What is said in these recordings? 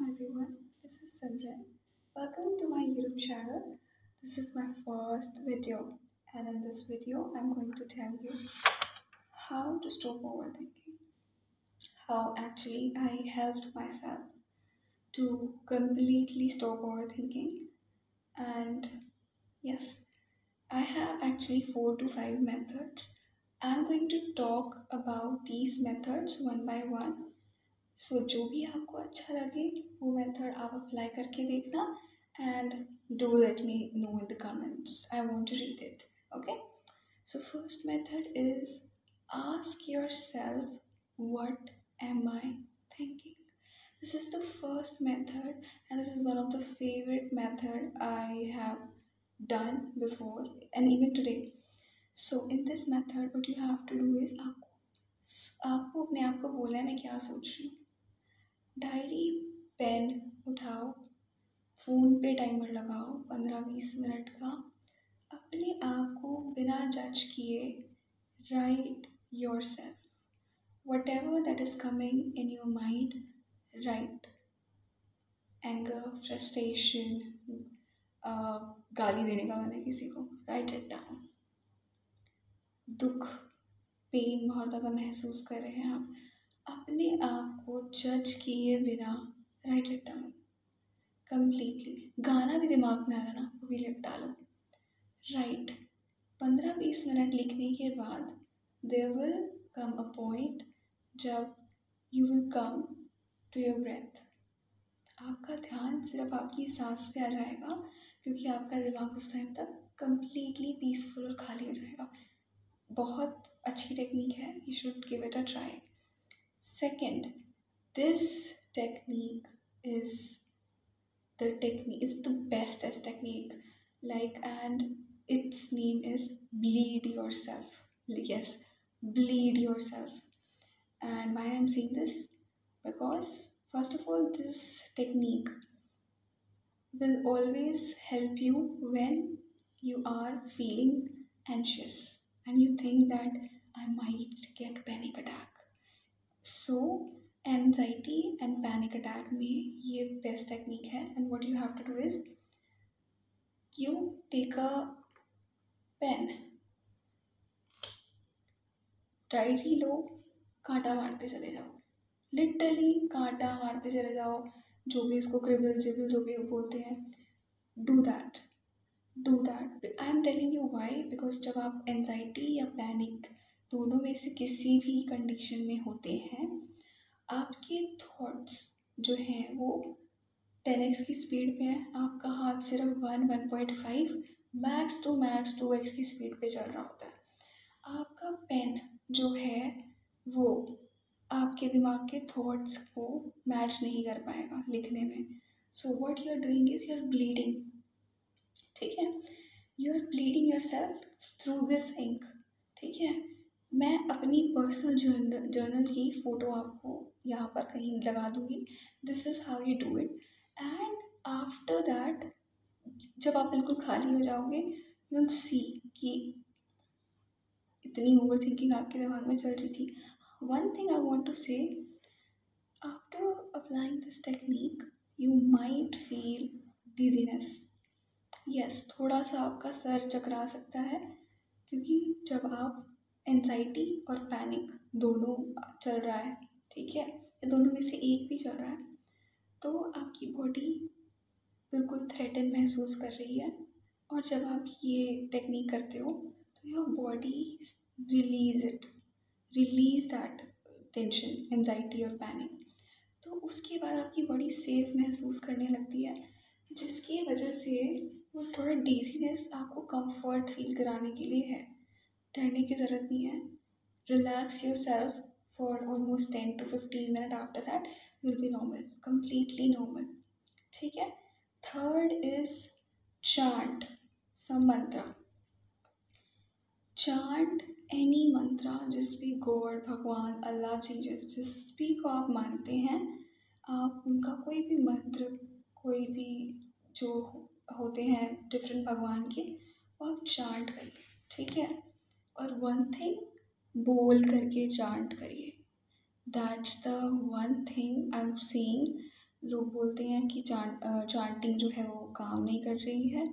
everyone, this is Simran. Welcome to my YouTube channel. This is my first video, and in this video, I'm going to tell you how to stop overthinking. How actually I helped myself to completely stop overthinking. And yes, I have actually 4 to 5 methods. I'm going to talk about these methods one by one. सो जो भी आपको अच्छा लगे वो method आप apply करके देखना and do let me know in the comments I want to read it okay so first method is ask yourself what am I thinking. This is the first method and this is one of the favorite method I have done before and even today. So in this method what you have to do is आपको अपने आप को बोलना है मैं क्या सोच रही हूँ. डायरी पेन उठाओ, फ़ोन पे टाइमर लगाओ 15-20 मिनट का. अपने आप को बिना जज किए right your self what ever that is coming in your mind. Right anger, frustration, गाली देने का मन है किसी को, राइट इट डाउन. दुख, पेन बहुत ज़्यादा महसूस कर रहे हैं आप, अपने आप को जज किए बिना राइट इट डाउन कम्प्लीटली. गाना भी दिमाग में आ रहा ना वो भी लिख डालो. राइट 15-20 मिनट लिखने के बाद there will come a point जब you will come to your breath. आपका ध्यान सिर्फ आपकी सांस पे आ जाएगा क्योंकि आपका दिमाग उस टाइम तक कम्प्लीटली पीसफुल और खाली हो जाएगा. बहुत अच्छी टेक्निक है, you should give it a try. Second, this technique is the bestest technique. And its name is bleed yourself. Yes, bleed yourself. And why I'm saying this? Because first of all, this technique will always help you when you are feeling anxious and you think that I might get panic attack. So anxiety and panic attack में ये best technique है. And what you have to do is you take a pen, diary लो, कांटा मारते चले जाओ. Literally कांटा मारते चले जाओ, जो भी इसको क्रिबल जिबल जो भी बोलते हैं. Do that. I am telling you why, because जब आप एनजाइटी या पैनिक दोनों में से किसी भी कंडीशन में होते हैं, आपके थॉट्स जो हैं वो 10x की स्पीड पे है. आपका हाथ सिर्फ 1.5 मैक्स 2x की स्पीड पे चल रहा होता है. आपका पेन जो है वो आपके दिमाग के थॉट्स को मैच नहीं कर पाएगा लिखने में. So what you are doing is you are bleeding. ठीक है, you are bleeding yourself through this ink. ठीक है, मैं अपनी पर्सनल जर्नल की फ़ोटो आपको यहाँ पर कहीं लगा दूँगी. This is how you do it. And after that जब आप बिल्कुल खाली हो जाओगे यू विल सी कि इतनी ओवर थिंकिंग आपके दिमाग में चल रही थी. One thing I want to say, after applying this technique you might feel dizziness. Yes, थोड़ा सा आपका सर चकरा सकता है क्योंकि जब आप एंजाइटी और पैनिक दोनों चल रहा है, ठीक है, या दोनों में से एक भी चल रहा है, तो आपकी बॉडी बिल्कुल थ्रेटन महसूस कर रही है. और जब आप ये टेक्निक करते हो तो your body release that tension, anxiety और पैनिक. तो उसके बाद आपकी बॉडी सेफ महसूस करने लगती है, जिसकी वजह से वो थोड़ा डेजीनेस आपको कंफर्ट फील कराने के लिए है. डरने की ज़रूरत नहीं है. Relax yourself for almost 10 to 15 minute. After that will be normal, completely normal. ठीक है. Third is chant some mantra. Chant any mantra, जिस भी गॉड, भगवान, अल्लाह, जीसस, जिस भी को आप मानते हैं, आप उनका कोई भी मंत्र, कोई भी जो होते हैं डिफरेंट भगवान के, वो आप चांट करिए. ठीक है. और वन थिंग बोल करके चांट करिए. That's the one thing I am saying. लोग बोलते हैं कि चांटिंग जो है वो काम नहीं कर रही है।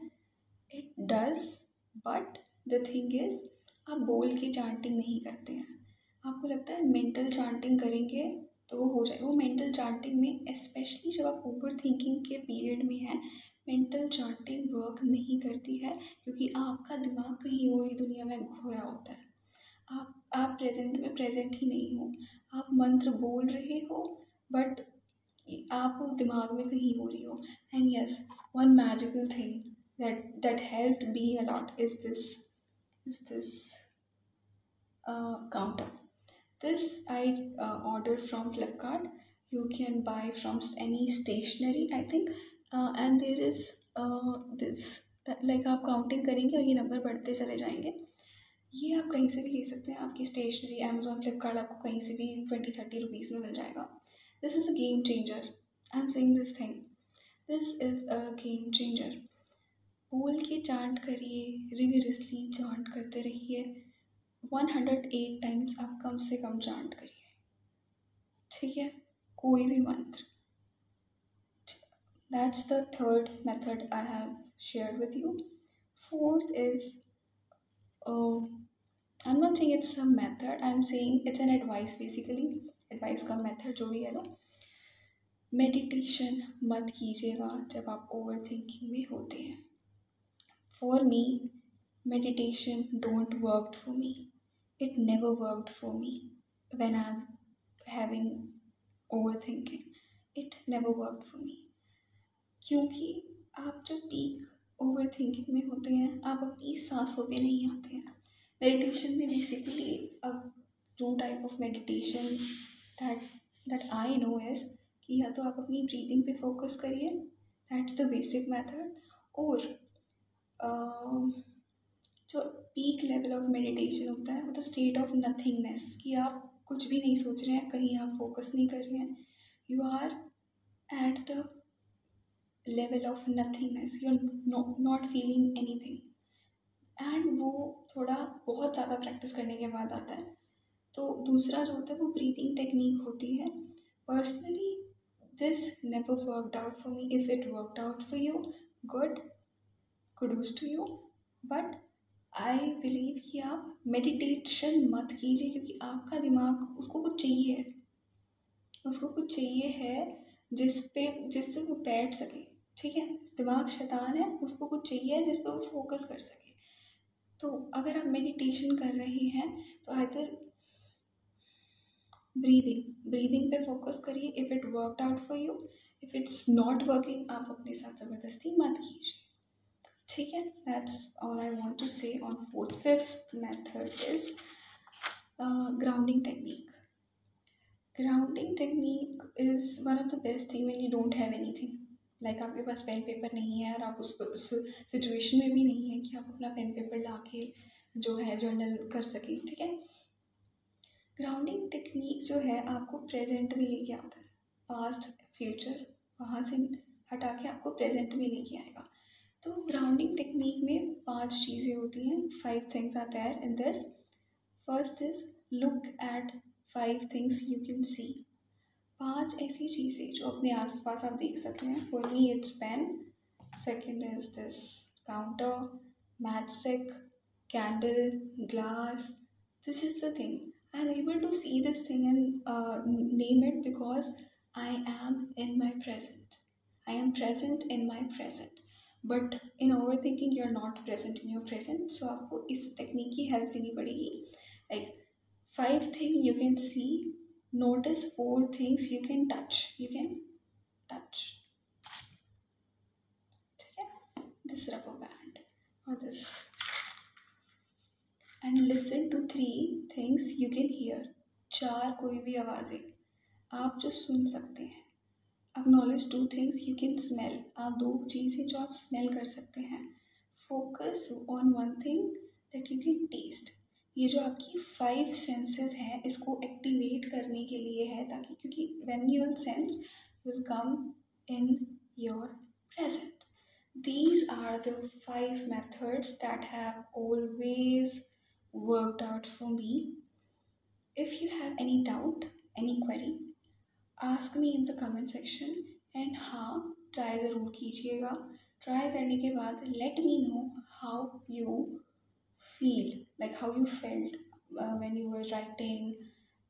It does, but the thing is, आप बोल के चांटिंग नहीं करते हैं। आपको लगता है मेंटल चांटिंग करेंगे तो वो हो जाए। वो मेंटल चांटिंग में, स्पेशली जब आप ओवर थिंकिंग के पीरियड में हैं, मेंटल चांटिंग वर्क नहीं करती है, क्योंकि आपका दिमाग कहीं और ही दुनिया में खोया होता है। आप प्रेजेंट में प्रेजेंट ही नहीं हो। आप मंत्र बोल रहे हो, बट आप दिमाग में कहीं हो रही हो। And yes, one magical thing that helped me a lot is this counter. This I ordered from Flipkart. You can buy from any stationery, I think. And there is this that, like आप counting करेंगे और ये number बढ़ते चले जाएंगे। ये आप कहीं से भी ले सकते हैं। आपकी स्टेशनरी अमेजोन फ्लिपकार्ट आपको कहीं से भी 20-30 रुपीज़ में मिल जाएगा। This is a game changer. I am saying this thing, this is a game changer. बोल के चांट करिए, रिगरसली चांट करते रहिए। 108 टाइम्स आप कम से कम चांट करिए, ठीक है, कोई भी मंत्र। That's the third method I have shared with you. Fourth is, I'm not saying it's a method, I'm saying it's an advice basically। Advice का मेथड जो भी है ना, मेडिटेशन मत कीजिएगा जब आप ओवर थिंकिंग में होते हैं। For me, meditation don't worked for me. It never worked for me when I'm having overthinking. It never worked for me, क्योंकि आप जब पीक ओवर थिंकिंग में होते हैं, आप अपनी सांसों पे नहीं आते हैं। मेडिटेशन में बेसिकली अब two type of meditation that that I know is कि या तो आप अपनी ब्रीदिंग पे फोकस करिए, दैट्स द बेसिक मेथड। और जो पीक लेवल ऑफ मेडिटेशन होता है वो द स्टेट ऑफ नथिंगनेस, कि आप कुछ भी नहीं सोच रहे हैं, कहीं आप फोकस नहीं कर रहे हैं, you are at the level of nothingness, you are not feeling anything. And वो थोड़ा बहुत ज़्यादा प्रैक्टिस करने के बाद आता है। तो दूसरा जो होता है वो ब्रीदिंग टेक्निक होती है। Personally this never worked out for me. If it worked out for you, good, kudos to you, but I believe कि आप मेडिटेशन मत कीजिए, क्योंकि आपका दिमाग उसको कुछ चाहिए है, उसको कुछ चाहिए है जिससे वो बैठ सके, ठीक है। दिमाग शैतान है, उसको कुछ चाहिए जिस पे वो फोकस कर सके। तो अगर आप मेडिटेशन कर रहे हैं तो आइदर ब्रीदिंग पे फोकस करिए। If it worked out for you, if it's not working, आप अपने साथ ज़बरदस्ती मत कीजिए, ठीक है। That's all I want to say on fourth. Fifth method is grounding technique. Grounding technique is one of the best thing when you don't have anything. Like आपके पास पेन पेपर नहीं है और आप उस सिचुएशन में भी नहीं है कि आप अपना पेन पेपर ला के जो है जर्नल कर सकें, ठीक है। ग्राउंडिंग टेक्निक जो है आपको प्रेजेंट में लेके आता है। पास्ट फ्यूचर वहाँ से हटा के आपको प्रेजेंट में लेके आएगा। तो ग्राउंडिंग टेक्निक में 5 चीज़ें होती हैं। 5 things are there in this. First is look at 5 things you can see. 5 ऐसी चीज़ें जो अपने आसपास आप देख सकते हैं। For me it's pen, second is this counter, matchstick, candle, glass. This is the thing. I am able to see this thing and name it because I am in my present. I am present in my present. But in overthinking, you're not present in your present. So आपको इस technique की help लेनी पड़ेगी। Like 5 things you can see. Notice 4 things you can touch. You can touch. ठीक है? This rubber band or this. And listen to 3 things you can hear. 4 कोई भी आवाज़ें आप जो सुन सकते हैं। Acknowledge 2 things you can smell. आप 2 चीज़ें जो आप स्मेल कर सकते हैं। Focus on 1 thing that you can taste. ये जो आपकी 5 सेंसेस हैं इसको एक्टिवेट करने के लिए है, ताकि क्योंकि when your sense will come in your present. These are the 5 methods that have always worked out for me. If you have any doubt, any query, ask me in the comment section. And हाँ, try ज़रूर कीजिएगा। Try करने के बाद late me know how you feel, like how you felt when you were writing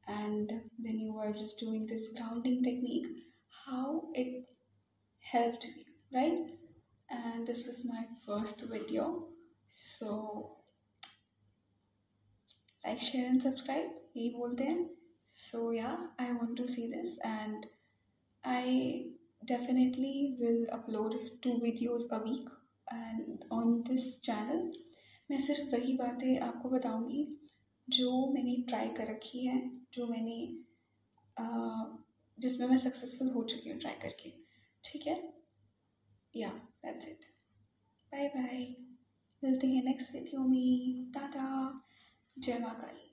and when you were just doing this grounding technique, how it helped you, right? And this was my first video, so like, share and subscribe, यही बोलते हैं. So yeah, I want to see this, and I definitely will upload 2 videos a week and on this channel. मैं सिर्फ वही बातें आपको बताऊंगी जो मैंने ट्राई कर रखी है, जो मैंने अ, जिसमें मैं सक्सेसफुल हो चुकी हूँ ट्राई करके. ठीक है, या दैट्स इट. बाय बाय, मिलते हैं नेक्स्ट वीडियो में. टाटा, जय माँ काली.